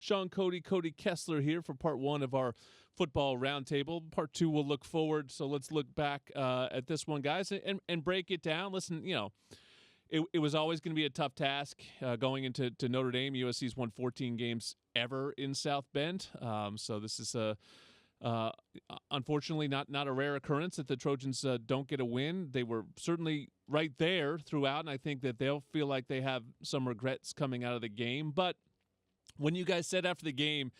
Shaun Cody, Cody Kessler here for part one of our Football Roundtable. Part two, we'll look forward. So let's look back at this one, guys, and break it down. Listen, it was always going to be a tough task going into Notre Dame. USC's won 14 games ever in South Bend. So this is unfortunately not a rare occurrence that the Trojans don't get a win. They were certainly right there throughout, and I think that they'll feel like they have some regrets coming out of the game. But when you guys said after the game,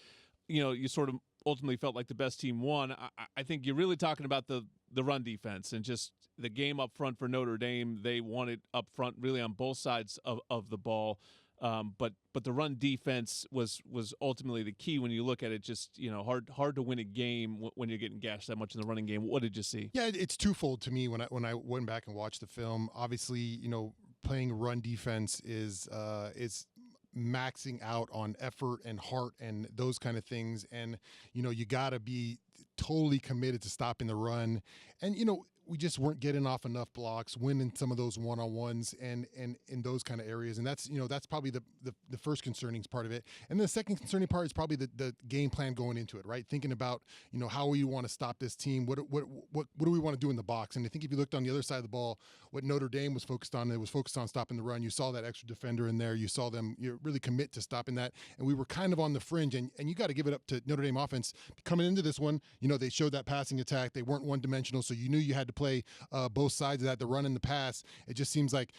you sort of ultimately felt like the best team won, I think you're really talking about the run defense and just the game up front for Notre Dame. They won it up front really on both sides of the ball. But the run defense was ultimately the key when you look at it. Just hard to win a game when you're getting gashed that much in the running game. What did you see? Yeah, it's twofold to me when I went back and watched the film. Obviously, playing run defense is maxing out on effort and heart and those kind of things, and you got to be totally committed to stopping the run. And we just weren't getting off enough blocks, winning some of those one-on-ones and in those kind of areas. And that's probably the first concerning part of it. And the second concerning part is probably the game plan going into it, right? Thinking about, how we want to stop this team. What do we want to do in the box? And I think if you looked on the other side of the ball, what Notre Dame was focused on, it was focused on stopping the run. You saw that extra defender in there. You saw them really commit to stopping that. And we were kind of on the fringe. And you got to give it up to Notre Dame offense. Coming into this one, they showed that passing attack. They weren't one-dimensional, so you knew you had to play both sides of that, the run and the pass. It just seems like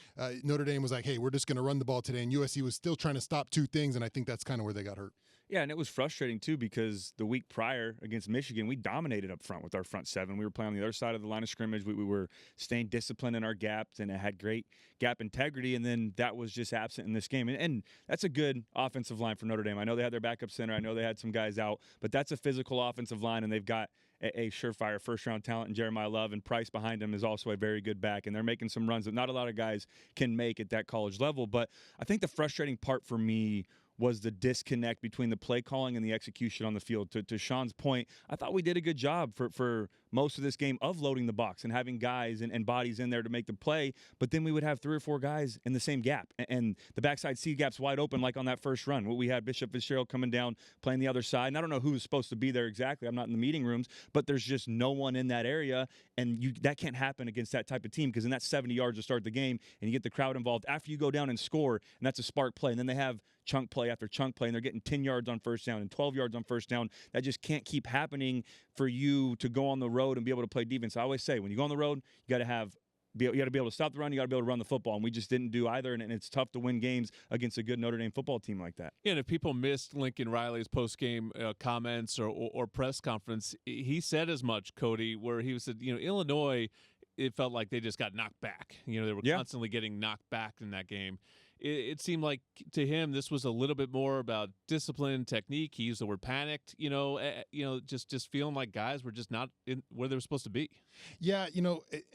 Notre Dame was like, hey, we're just going to run the ball today. And USC was still trying to stop two things, and I think that's kind of where they got hurt. Yeah, and it was frustrating, too, because the week prior against Michigan, we dominated up front with our front seven. We were playing on the other side of the line of scrimmage. We were staying disciplined in our gaps, and it had great gap integrity, and then that was just absent in this game. And that's a good offensive line for Notre Dame. I know they had their backup center. I know they had some guys out, but that's a physical offensive line, and they've got a surefire first-round talent in Jeremiah Love, and Price behind him is also a very good back, and they're making some runs that not a lot of guys can make at that college level. But I think the frustrating part for me was the disconnect between the play calling and the execution on the field. To Shaun's point, I thought we did a good job for most of this game of loading the box and having guys and bodies in there to make the play, but then we would have 3 or 4 guys in the same gap, and the backside C gap's wide open like on that first run. We had Bishop Fitzgerald coming down, playing the other side, and I don't know who was supposed to be there exactly. I'm not in the meeting rooms, but there's just no one in that area, and that can't happen against that type of team, because then that's 70 yards to start the game, and you get the crowd involved after you go down and score, and that's a spark play, and then they have chunk play after chunk play, and they're getting 10 yards on first down and 12 yards on first down. That just can't keep happening for you to go on the road and be able to play defense. I always say, when you go on the road, you got to be able to stop the run. You got to be able to run the football, and we just didn't do either. And it's tough to win games against a good Notre Dame football team like that. Yeah, and if people missed Lincoln Riley's post-game comments or press conference, he said as much, Cody, where he said, Illinois, it felt like they just got knocked back. They were constantly getting knocked back in that game. It seemed like to him this was a little bit more about discipline, technique. He used the word panicked. Just feeling like guys were just not in where they were supposed to be. Yeah,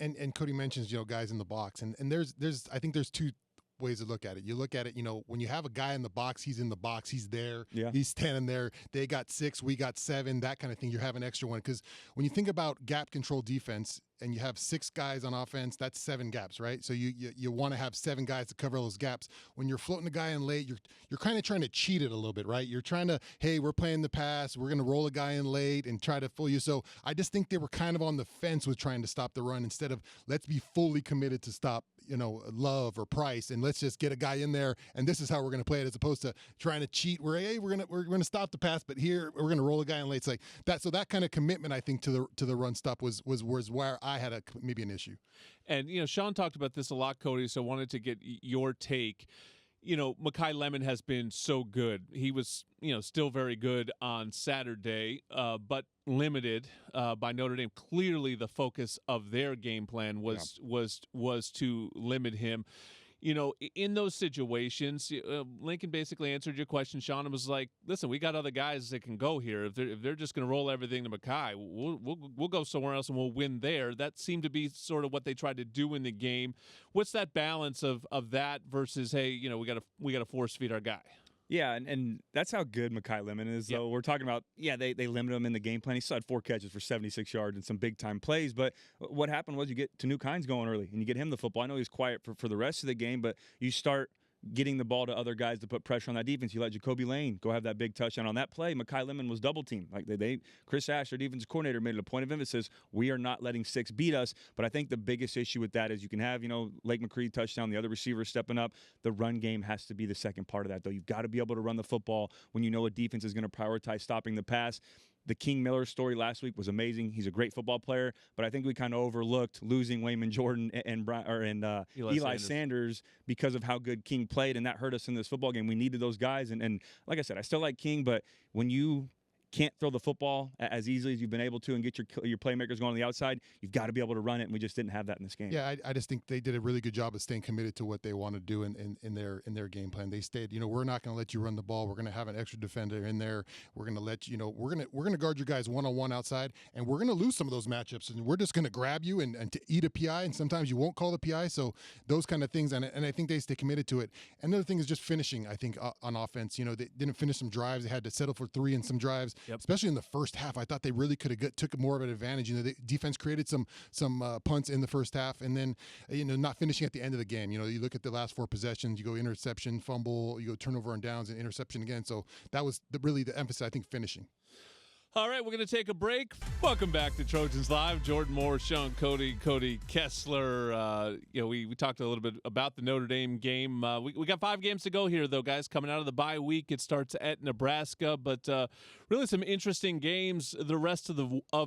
and Cody mentions guys in the box, and there's I think there's 2 ways to look at it. You look at it, when you have a guy in the box, he's in the box, he's there, he's standing there. They got 6, we got 7, that kind of thing. You have an extra one, because when you think about gap control defense, and you have 6 guys on offense, that's 7 gaps, right? So you want to have 7 guys to cover those gaps. When you're floating a guy in late, you're kind of trying to cheat it a little bit, right? You're trying to, hey, we're playing the pass, we're going to roll a guy in late and try to fool you. So I just think they were kind of on the fence with trying to stop the run, instead of let's be fully committed to stop, Love or Price, and let's just get a guy in there, and this is how we're going to play it, as opposed to trying to cheat where, hey, we're going to stop the pass, but here we're going to roll a guy in late. It's like that. So that kind of commitment, I think, to the run stop was where I had maybe an issue. And, Shaun talked about this a lot, Cody, so I wanted to get your take. Mekhi Lemon has been so good. He was, still very good on Saturday, but limited by Notre Dame. Clearly the focus of their game plan was to limit him. In those situations, Lincoln basically answered your question, Shaun, and was like, listen, we got other guys that can go here. If they're just going to roll everything to Mekhi, we'll go somewhere else and we'll win there. That seemed to be sort of what they tried to do in the game. What's that balance of that versus, hey, we got to force feed our guy? Yeah, and that's how good Mekhi Lemon is, though. We're talking about, they limit him in the game plan. He still had 4 catches for 76 yards and some big-time plays, but what happened was you get Tanu Kynes going early, and you get him the football. I know he was quiet for the rest of the game, but you start getting the ball to other guys to put pressure on that defense. You let Jacoby Lane go have that big touchdown on that play. Makai Lemon was double teamed. Like Chris Ash, their defense coordinator, made it a point of emphasis. We are not letting 6 beat us. But I think the biggest issue with that is you can have, Lake McCree touchdown, the other receivers stepping up. The run game has to be the second part of that, though. You've got to be able to run the football when you know a defense is going to prioritize stopping the pass. The King Miller story last week was amazing. He's a great football player, but I think we kind of overlooked losing Wayman Jordan and Eli Sanders because of how good King played, and that hurt us in this football game. We needed those guys, and like I said, I still like King, but when you can't throw the football as easily as you've been able to and get your playmakers going on the outside, you've got to be able to run it, and we just didn't have that in this game. Yeah, I just think they did a really good job of staying committed to what they want to do in their game plan. They stayed, we're not going to let you run the ball. We're going to have an extra defender in there. We're going to let we're going to guard your guys one-on-one outside, and we're going to lose some of those matchups, and we're just going to grab you and to eat a PI, and sometimes you won't call the PI. So those kind of things, and I think they stay committed to it. Another thing is just finishing. I think on offense, they didn't finish some drives. They had to settle for 3 in some drives, especially in the first half. I thought they really could have took more of an advantage. The defense created some punts in the first half, and then not finishing at the end of the game. You look at the last 4 possessions. You go interception, fumble, you go turnover on downs, and interception again. So that was really the emphasis. I think finishing. All right, we're going to take a break. Welcome back to Trojans Live. Jordan Moore, Shaun Cody, Cody Kessler. We talked a little bit about the Notre Dame game. We got 5 games to go here, though, guys. Coming out of the bye week, it starts at Nebraska, but really some interesting games the rest of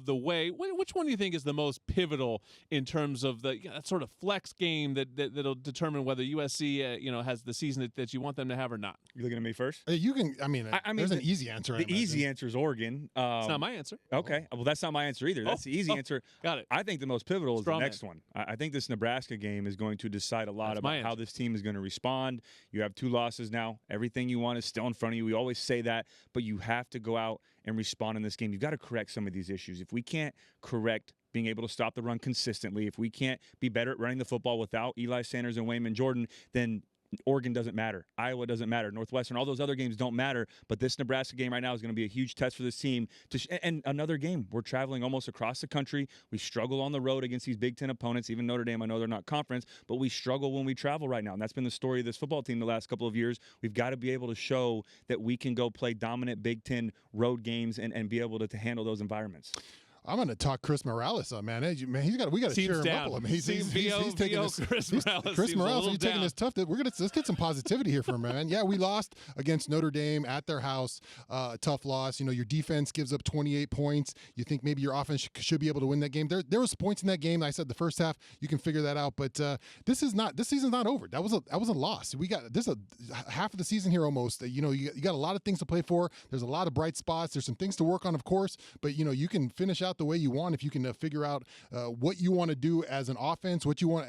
the way. Which one do you think is the most pivotal in terms of the that sort of flex game that'll determine whether USC has the season that you want them to have or not? You looking at me first? You can. I mean, there's an easy answer. The easy answer is Oregon. It's not my answer. Okay. Well, that's not my answer either. That's the easy answer. Got it. I think the most pivotal is the next one. I think this Nebraska game is going to decide a lot about how this team is going to respond. You have 2 losses now. Everything you want is still in front of you. We always say that, but you have to go out and respond in this game. You've got to correct some of these issues. If we can't correct being able to stop the run consistently, if we can't be better at running the football without Eli Sanders and Wayman Jordan, then Oregon doesn't matter. Iowa doesn't matter. Northwestern, all those other games don't matter. But this Nebraska game right now is going to be a huge test for this team. And another game. We're traveling almost across the country. We struggle on the road against these Big Ten opponents. Even Notre Dame, I know they're not conference, but we struggle when we travel right now. And that's been the story of this football team the last couple of years. We've got to be able to show that we can go play dominant Big Ten road games and be able to handle those environments. I'm going to talk Chris Morales up, man. We got to cheer him up. I mean, he's taking this. Chris Morales, he's taking this tough. Let's get some positivity here for him, man. Yeah, we lost against Notre Dame at their house. Tough loss. Your defense gives up 28 points. You think maybe your offense should be able to win that game. There was points in that game. I said the first half. You can figure that out. But this season's not over. That was a loss. We got this half of the season here almost. You got a lot of things to play for. There's a lot of bright spots. There's some things to work on, of course. But you can finish out the way you want if you can figure out what you want to do as an offense,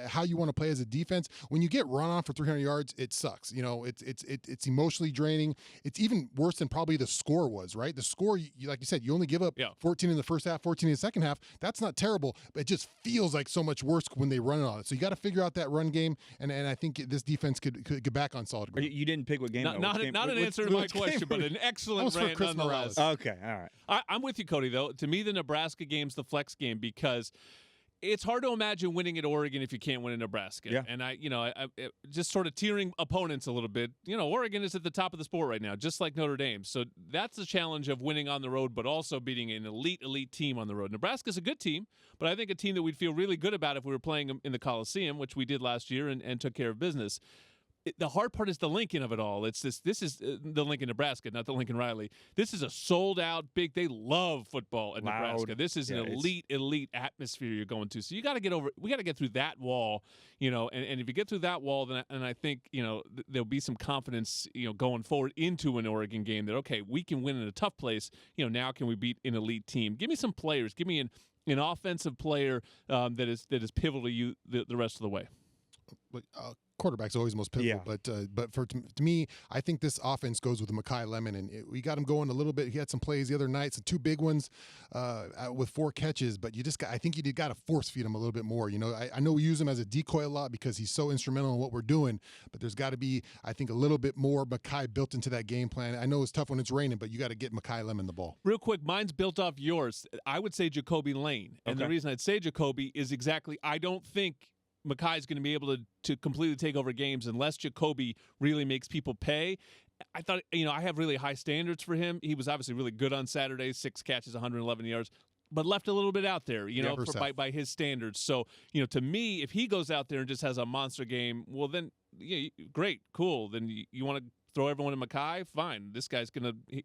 how you want to play as a defense. When you get run on for 300 yards, it sucks. It's emotionally draining. It's even worse than probably the score was, right? The score, like you said, you only give up 14 in the first half, 14 in the second half. That's not terrible, but it just feels like so much worse when they run on it. So you got to figure out that run game, and I think this defense could get back on solid ground. You didn't pick what game. Not an answer to my question, but an excellent rant nonetheless. Okay, all right. I'm with you, Cody, though. To me, the Nebraska game's the flex game because it's hard to imagine winning at Oregon if you can't win in Nebraska. Yeah. And I just sort of tearing opponents a little bit. Oregon is at the top of the sport right now, just like Notre Dame. So that's the challenge of winning on the road, but also beating an elite team on the road. Nebraska's a good team, but I think a team that we'd feel really good about if we were playing them in the Coliseum, which we did last year and took care of business. The hard part is the Lincoln of it all. This is the Lincoln, Nebraska, not the Lincoln Riley. This is a sold-out big. They love football at Nebraska. This is an elite atmosphere you're going to. So we got to get through that wall, and if you get through that wall, then I think there'll be some confidence, going forward into an Oregon game that okay, we can win in a tough place. Now can we beat an elite team? Give me some players. Give me an offensive player that is pivotal to you the rest of the way. Quarterback's always most pivotal, but to me, I think this offense goes with Makai Lemon, and we got him going a little bit. He had some plays the other night, some 2 big ones with 4 catches, but I think you got to force feed him a little bit more. I know we use him as a decoy a lot because he's so instrumental in what we're doing, but there's got to be, I think, a little bit more Makai built into that game plan. I know it's tough when it's raining, but you got to get Makai Lemon the ball. Real quick, mine's built off yours. I would say Jacoby Lane, and the reason I'd say Jacoby is exactly I don't think Makai's going to be able to completely take over games unless Jacoby really makes people pay. I thought, I have really high standards for him. He was obviously really good on Saturday, 6 catches, 111 yards, but left a little bit out there, by his standards. So, to me, if he goes out there and just has a monster game, well, then, great, cool. Then you want to throw everyone in Makai? Fine. This guy's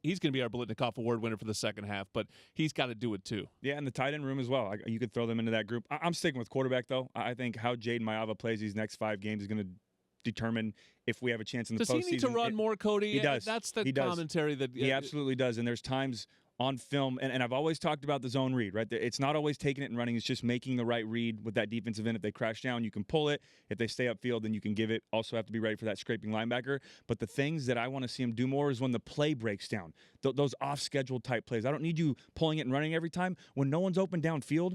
he's going to be our Biletnikoff Award winner for the second half, but he's got to do it too. Yeah, and the tight end room as well. You could throw them into that group. I'm sticking with quarterback, though. I think how Jaden Maiava plays these next 5 games is going to determine if we have a chance in the postseason. Does he need to run more, Cody? He does. That's the commentary that he absolutely does. And there's times on film, and I've always talked about the zone read, right? It's not always taking it and running. It's just making the right read with that defensive end. If they crash down, you can pull it. If they stay upfield, then you can give it. Also have to be ready for that scraping linebacker. But the things that I want to see him do more is when the play breaks down. Those off-schedule type plays. I don't need you pulling it and running every time. When no one's open downfield,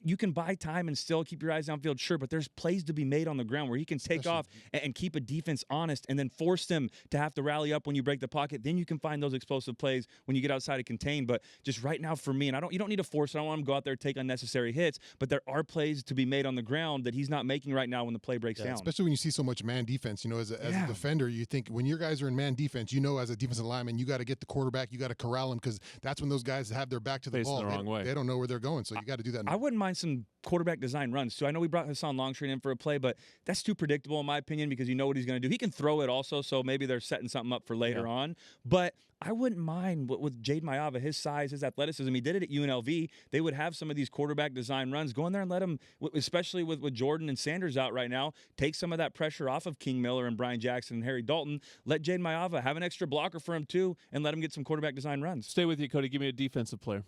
you can buy time and still keep your eyes downfield, sure, but there's plays to be made on the ground where he can take off and keep a defense honest and then force them to have to rally up when you break the pocket. Then you can find those explosive plays when you get outside and contain. But just right now for me, and you don't need to force it. I don't want him to go out there and take unnecessary hits, but there are plays to be made on the ground that he's not making right now when the play breaks down. Especially when you see so much man defense. As a defender, you think when your guys are in man defense, as a defensive lineman, you got to get the quarterback, you got to corral him because that's when those guys have their back to the ball. The wrong way. They don't know where they're going, so you got to do that. I wouldn't mind some quarterback design runs too. I know we brought Hassan Longstreet in for a play, but that's too predictable in my opinion because you know what he's going to do. He can throw it also, so maybe they're setting something up for later on. But I wouldn't mind with Jaden Maiava, his size, his athleticism. He did it at UNLV. They would have some of these quarterback design runs. Go in there and let him, especially with Jordan and Sanders out right now, take some of that pressure off of King Miller and Brian Jackson and Harry Dalton. Let Jaden Maiava have an extra blocker for him too, and let him get some quarterback design runs. Stay with you, Cody. Give me a defensive player.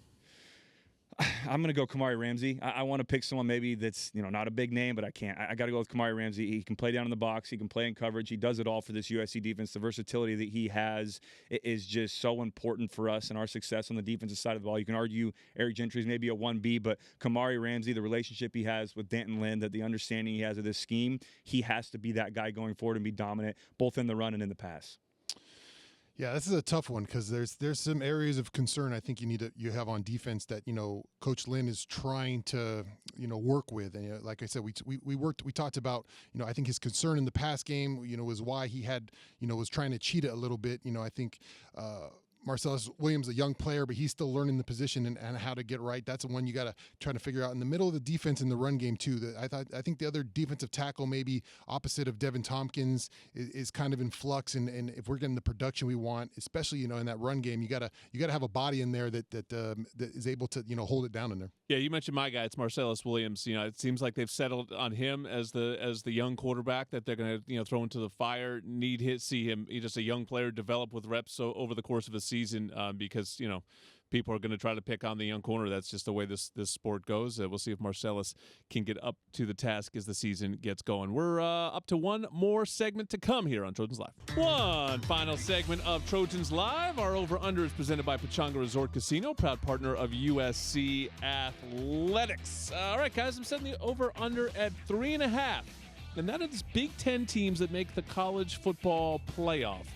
I'm going to go Kamari Ramsey. I want to pick someone maybe that's not a big name, but I can't. I got to go with Kamari Ramsey. He can play down in the box. He can play in coverage. He does it all for this USC defense. The versatility that he has is just so important for us and our success on the defensive side of the ball. You can argue Eric Gentry's maybe a 1B, but Kamari Ramsey, the relationship he has with Danton Lynn, the understanding he has of this scheme, he has to be that guy going forward and be dominant both in the run and in the pass. Yeah, this is a tough one because there's some areas of concern I think you have on defense that Coach Lynn is trying to work with, and like I said, we talked about I think his concern in the pass game was why he had was trying to cheat it a little bit. I think Marcellus Williams, a young player, but he's still learning the position and how to get right. That's the one you got to try to figure out in the middle of the defense in the run game too. I think the other defensive tackle, maybe opposite of Devin Tompkins, is kind of in flux. And if we're getting the production we want, especially in that run game, you gotta have a body in there that is able to hold it down in there. Yeah, you mentioned my guy. It's Marcellus Williams. It seems like they've settled on him as the young quarterback that they're going to throw into the fire. See him. He's just a young player develop with reps over the course of a season because people are going to try to pick on the young corner. That's just the way this sport goes. We'll see if Marcellus can get up to the task as the season gets going. We're up to one more segment to come here on Trojans Live. One final segment of Trojans Live. Our over-under is presented by Pechanga Resort Casino, proud partner of USC Athletics. All right, guys, I'm setting the over-under at 3.5. And that is Big Ten teams that make the college football playoff.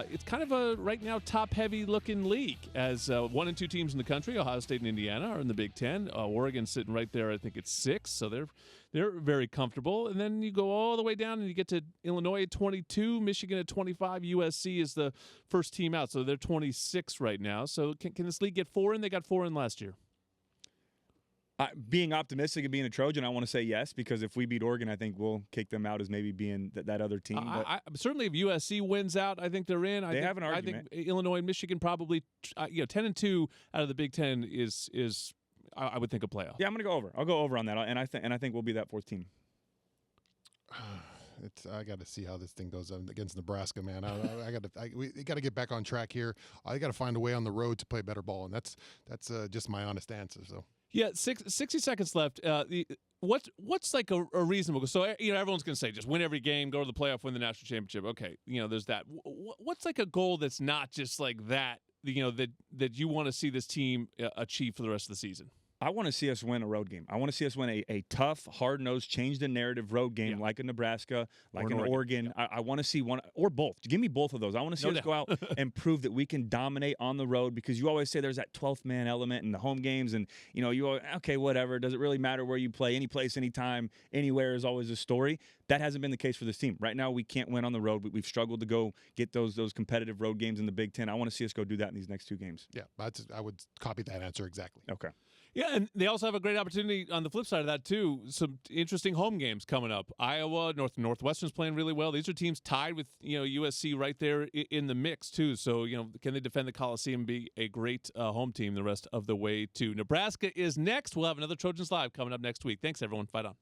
It's kind of a, right now, top-heavy looking league as 1 and 2 teams in the country, Ohio State and Indiana, are in the Big Ten. Oregon's sitting right there. I think it's 6, so they're very comfortable. And then you go all the way down and you get to Illinois at 22, Michigan at 25. USC is the first team out, so they're 26 right now. So can this league get 4 in? They got 4 in last year. Being optimistic and being a Trojan, I want to say yes, because if we beat Oregon, I think we'll kick them out as maybe being that other team. Certainly, if USC wins out, I think they're in. They have an argument. I think Illinois and Michigan probably, 10-2 out of the Big Ten is I would think a playoff. Yeah, I'm going to go over. I'll go over on that, and I think we'll be that 4th team. I got to see how this thing goes against Nebraska, man. We got to get back on track here. I got to find a way on the road to play better ball, and that's just my honest answer. So. Yeah, 60 seconds left. What's like a reasonable? So everyone's going to say just win every game, go to the playoff, win the national championship. Okay, there's that. What's like a goal that's not just like that? That you want to see this team achieve for the rest of the season. I want to see us win a road game. I want to see us win a tough, hard-nosed, change the narrative road game like a Nebraska, like an Oregon. I want to see one or both. Give me both of those. I want to see us go out and prove that we can dominate on the road, because you always say there's that 12th man element in the home games, and okay, whatever. Does it really matter where you play? Any place, anytime, anywhere is always a story. That hasn't been the case for this team. Right now, we can't win on the road. We've struggled to go get those competitive road games in the Big Ten. I want to see us go do that in these next 2 games. Yeah, I would copy that answer exactly. Okay. Yeah, and they also have a great opportunity on the flip side of that, too. Some interesting home games coming up. Iowa, Northwestern's playing really well. These are teams tied with, USC right there in the mix, too. So, can they defend the Coliseum, be a great home team the rest of the way, too? Nebraska is next. We'll have another Trojans Live coming up next week. Thanks, everyone. Fight on.